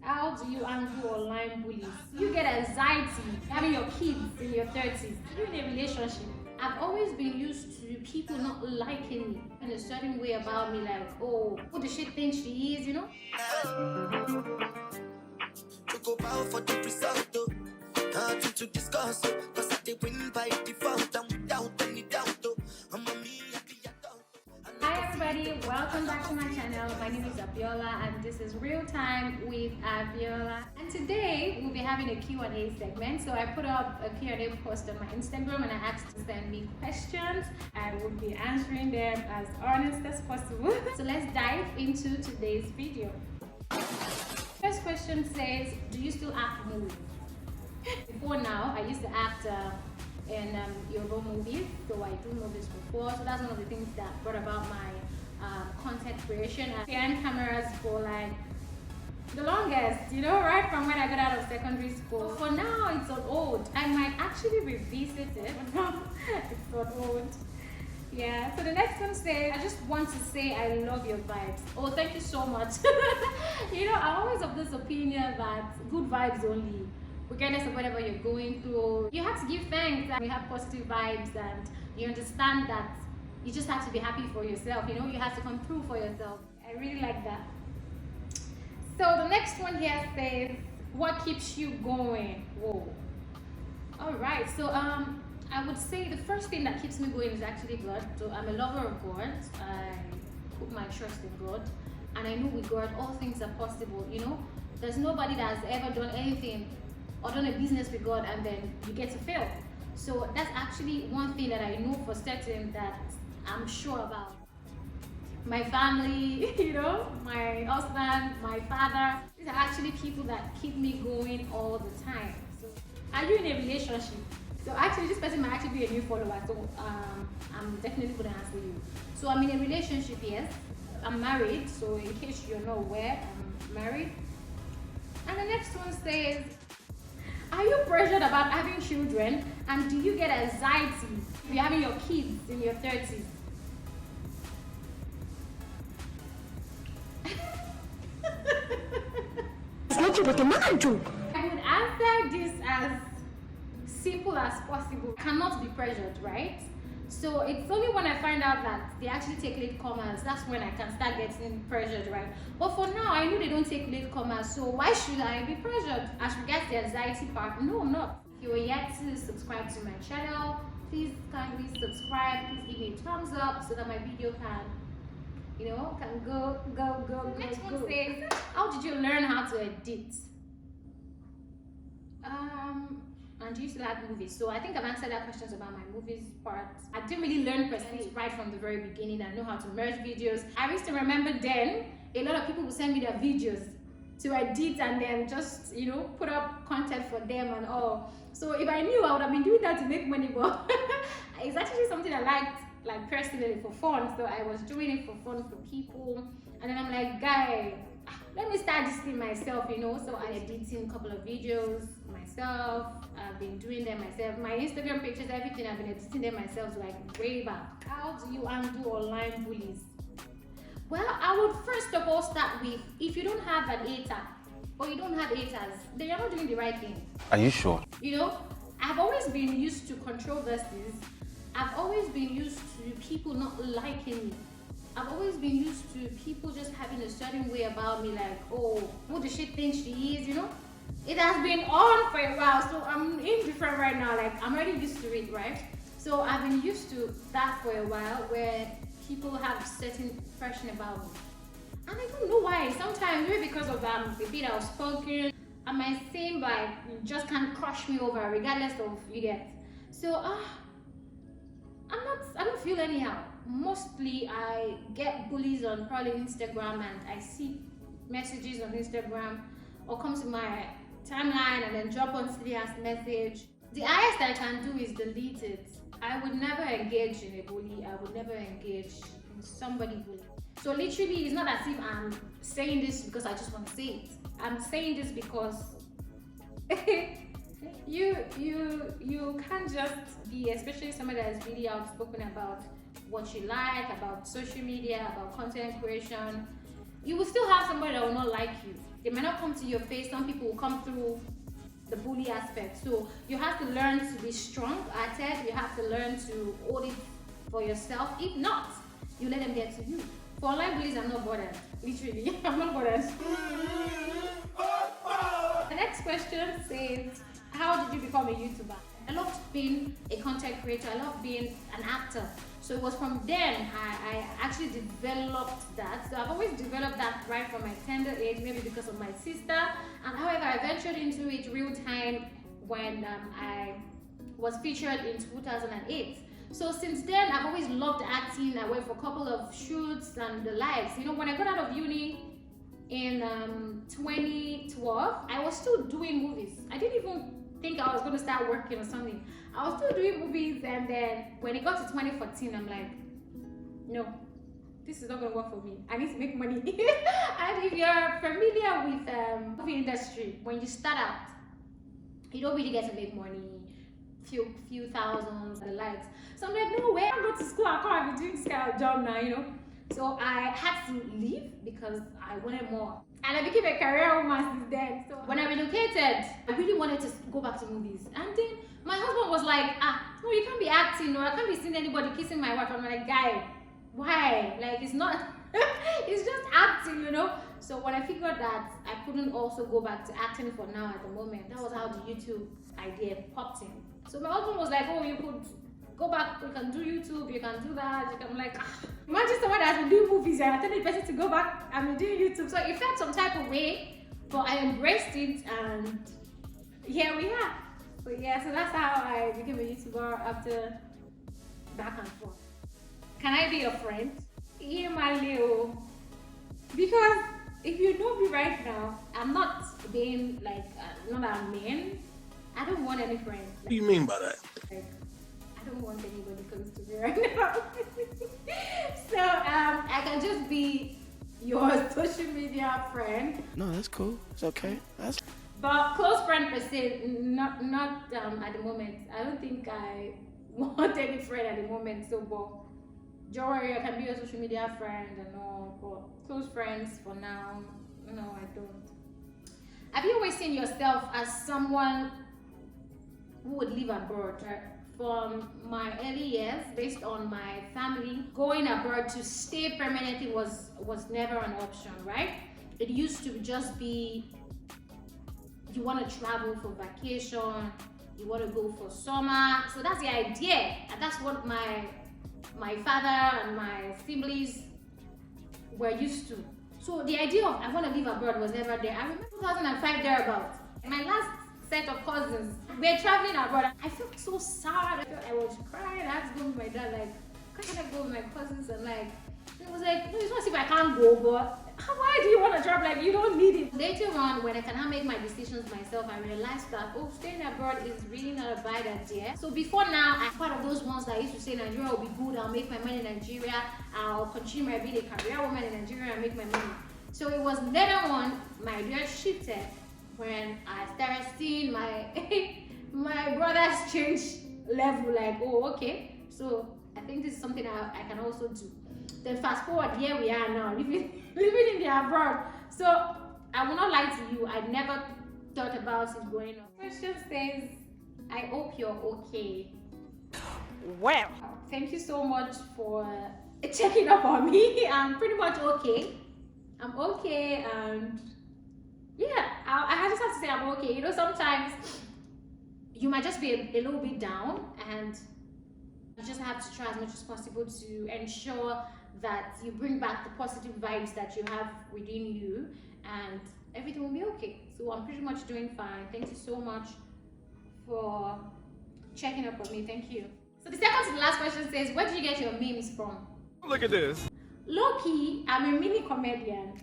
How do you handle online bullies? You get anxiety having your kids in your 30s. You're in a relationship. I've always been used to people not liking me in a certain way about me, like, oh, who does she think she is, you know? To go bow for the result, though. Nothing to discuss, cause I did win by default and without any doubt, though. I'm a me happy adult. Hi everybody, welcome back to my channel. My name is Abiola and this is Real Time with Abiola. And today we'll be having a Q&A segment. So I put up a Q&A post on my Instagram and I asked to send me questions. I will be answering them as honest as possible. So let's dive into today's video. First question says, do you still act movies? Before now, I used to act in Yoruba movies, so I do movies before. So that's one of the things that brought about my content creation. I behind cameras for like the longest, you know, right from when I got out of secondary school. For now, it's on old. I might actually revisit it. It's on old. Yeah, so the next one says, I just want to say I love your vibes. Oh, thank you so much. You know, I'm always of this opinion that good vibes only, regardless of whatever you're going through. You have to give thanks and we have positive vibes, and you understand that you just have to be happy for yourself, you know, you have to come through for yourself. I really like that. So the next one here says, what keeps you going? Whoa. All right, so I would say the first thing that keeps me going is actually God. So I'm a lover of God. I put my trust in God, and I know with God all things are possible. You know, there's nobody that has ever done anything or done a business with God and then you get to fail. So that's actually one thing that I know for certain, that I'm sure about. My family, you know, my husband, my father, these are actually people that keep me going all the time. So are you in a relationship? So actually this person might actually be a new follower, so I'm definitely going to answer you. So I'm in a relationship, yes. I'm married, so in case you're not aware, I'm married. And the next one says, are you pressured about having children, and do you get anxiety if you're having your kids in your 30s? It's not but a man joke. I would answer this as simple as possible. Cannot be pressured, right? So it's only when I find out that they actually take late comers, that's when I can start getting pressured, right? But for now, I know they don't take late comers, so why should I be pressured? As regards the anxiety part, no, I'm not. If you are yet to subscribe to my channel, please kindly subscribe. Please give me a thumbs up so that my video can, you know, can go. Next one says, how did you learn how to edit? And do you still like movies? So I think I've answered that questions about my movies part. I didn't really learn per se right from the very beginning. I know how to merge videos. I used to remember then, a lot of people would send me their videos to edit and then just, you know, put up content for them and all. So if I knew, I would have been doing that to make money, but it's actually something I liked, like personally, for fun. So I was doing it for fun for people. And then I'm like, guy, let me start this thing myself, you know. So I'm editing a couple of videos myself. I've been doing them myself. My Instagram pictures, everything, I've been editing them myself, like way back. How do you undo online bullies? Well, I would first of all start with, if you don't have an hater or you don't have haters, then you're not doing the right thing. Are you sure? You know, I've always been used to controversies. I've always been used to people not liking me. I've always been used to people just having a certain way about me, like, oh, who does she think she is, you know? It has been on for a while, so I'm indifferent right now. Like, I'm already used to it, right? So I've been used to that for a while, where people have certain impression about me. And I don't know why. Sometimes, maybe because of a bit outspoken, I might seem like you just can't crush me over, regardless of you get. So, I don't feel anyhow. Mostly I get bullies on probably Instagram, and I see messages on Instagram or come to my timeline and then drop on serious message. The highest I can do is delete it. I would never engage in a bully. I would never engage in somebody bully. So literally, it's not as if I'm saying this because I just want to say it. I'm saying this because you can't just be, especially somebody that is really outspoken about what you like, about social media, about content creation. You will still have somebody that will not like you. It might not come to your face. Some people will come through the bully aspect. So you have to learn to be strong at it. You have to learn to hold it for yourself. If not, you let them get to you. For online bullies, I'm not bothered. Literally, I'm not bothered. The next question says, how did you become a YouTuber? I loved being a content creator. I loved being an actor. So it was from then I actually developed that. So I've always developed that right from my tender age, maybe because of my sister. And however, I ventured into it real time when I was featured in 2008. So since then, I've always loved acting. I went for a couple of shoots and the likes. You know, when I got out of uni in 2012, I was still doing movies. I didn't even think I was going to start working or something. I was still doing movies, and then when it got to 2014, I'm like, no, this is not going to work for me. I need to make money. And if you're familiar with movie industry, when you start out, you don't really get to make money, few thousands, the likes. So I'm like, no way, I'm going to school, I can't be doing this kind of job now, you know. So I had to leave because I wanted more. And I became a career woman since then. So when I relocated, I really wanted to go back to movies. And then my husband was like, no, you can't be acting, or I can't be seeing anybody kissing my wife. I'm like, guy, why? Like, it's not, it's just acting, you know? So when I figured that I couldn't also go back to acting for now at the moment, that was how the YouTube idea popped in. So my husband was like, oh, you could go back, you can do YouTube, you can do that. I'm like, imagine someone that has been doing movies and I tell the person to go back and be doing YouTube. So it felt some type of way, but I embraced it, and here we are. So yeah, so that's how I became a YouTuber after back and forth. Can I be your friend? Yeah, my Leo. Because if you know me right now, I'm not being like, not that I'm mean. I don't want any friends. What do you mean by that? Like, I don't want anybody close to me right now. So I can just be your social media friend. No, that's cool. It's okay. But close friend per se, not at the moment. I don't think I want any friend at the moment. So, but don't worry, I can be your social media friend and all. But close friends for now, no, I don't. Have you always seen yourself as someone who would live abroad? From my early years, based on my family, going abroad to stay permanently was never an option, right? It used to just be, you want to travel for vacation, you want to go for summer. So that's the idea, and that's what my father and my siblings were used to. So the idea of I want to live abroad was never there. I remember 2005 thereabouts. My last set of cousins, we're traveling abroad. I felt so sad. I felt I was crying. I had to go with my dad, like, how can I go with my cousins? And like, it was like, no, it's not as if I can't go, but why do you want to travel? Like, you don't need it. Later on, when I cannot make my decisions myself, I realized that, oh, staying abroad is really not a bad idea. So before now, I'm part of those ones that used to say Nigeria will be good, I'll make my money in Nigeria, I'll continue my being a career woman in Nigeria and make my money. So it was later on, my idea shifted when I started seeing my my brother's change level, like, oh, okay, so I think this is something I can also do. Then fast forward, here we are now, living in the abroad. So I will not lie to you, I never thought about it going on. Question says, I hope you're okay. Well, thank you so much for checking up on me. I'm pretty much okay. I'm okay, and yeah, I just have to say I'm okay. You know, sometimes you might just be a little bit down, and you just have to try as much as possible to ensure that you bring back the positive vibes that you have within you, and everything will be okay. So I'm pretty much doing fine. Thank you so much for checking up on me. Thank you. So the second to the last question says, where did you get your memes from? look at this. Low-key, I'm a mini comedian.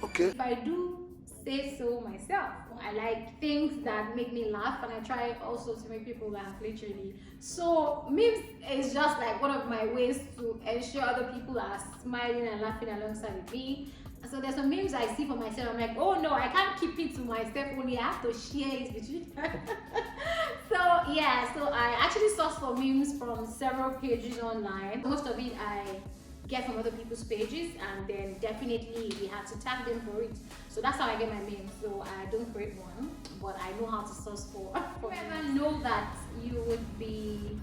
Okay. If I do say so myself, I like things that make me laugh, and I try also to make people laugh, literally. So memes is just like one of my ways to ensure other people are smiling and laughing alongside with me. So there's some memes I see for myself, I'm like, oh no, I can't keep it to myself only, I have to share it with you. So yeah, so I actually source for memes from several pages online. Most of it I get from other people's pages, and then definitely we have to tag them for it. So that's how I get my memes. So I don't create one, but I know how to source for. You ever know that you would be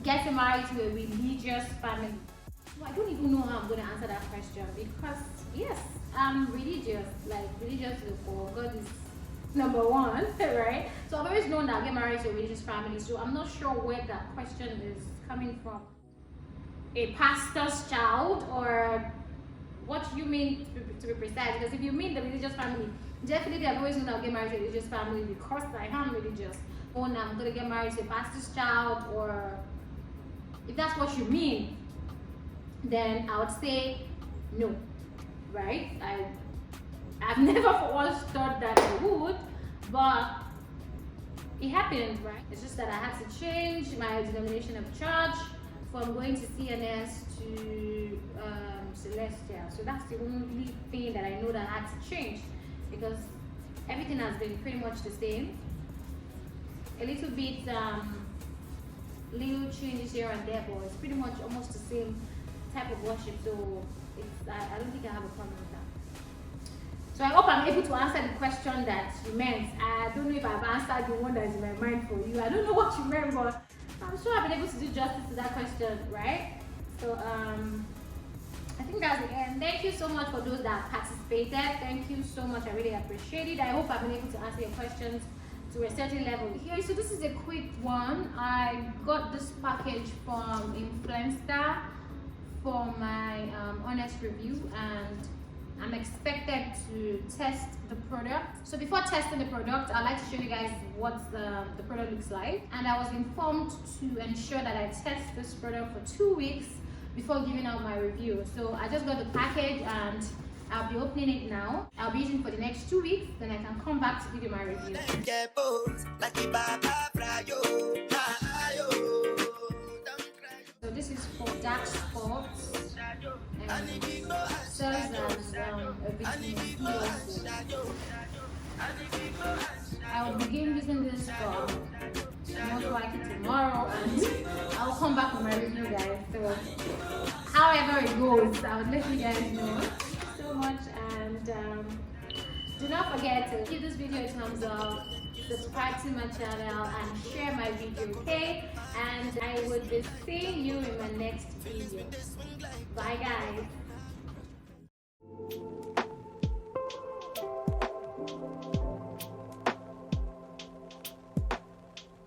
getting married to a religious family? Well, I don't even know how I'm going to answer that question, because yes, I'm religious. Like, religious for God is number one, right? So I've always known that I get married to a religious family, so I'm not sure where that question is coming from. A pastor's child, or what you mean to be precise? Because if you mean the religious family, definitely I've always known I'll get married to a religious family because I am religious. Or I'm gonna get married to a pastor's child, or if that's what you mean, then I would say no, right? I've never for once thought that I would, but it happened, right? It's just that I had to change my denomination of church from going to CNS to Celestial. So that's the only thing that I know that I had to change, because everything has been pretty much the same. A little bit, little changes here and there, but it's pretty much almost the same type of worship. So I don't think I have a problem with that. So I hope I'm able to answer the question that you meant. I don't know if I've answered the one that is in my mind for you. I don't know what you meant, but I'm sure I've been able to do justice to that question, right? So I think that's the end. Thank you so much for those that participated. Thank you so much. I really appreciate it. I hope I've been able to answer your questions to a certain level. Here, so this is a quick one. I got this package from Influencer for my honest review, and I'm expected to test the product. So before testing the product, I'd like to show you guys what the product looks like. And I was informed to ensure that I test this product for 2 weeks before giving out my review. So I just got the package and I'll be opening it now. I'll be using it for the next 2 weeks, then I can come back to give you my review. So this is for dark spots. Serves as a vitamin C also. I will begin using this for most likely tomorrow, and I'll come back with my review, guys. So however it goes, I will let you guys know. Thank you so much, and do not forget to give this video a thumbs up, subscribe to my channel, and share my video, okay? And I will be seeing you in my next video. Bye, guys.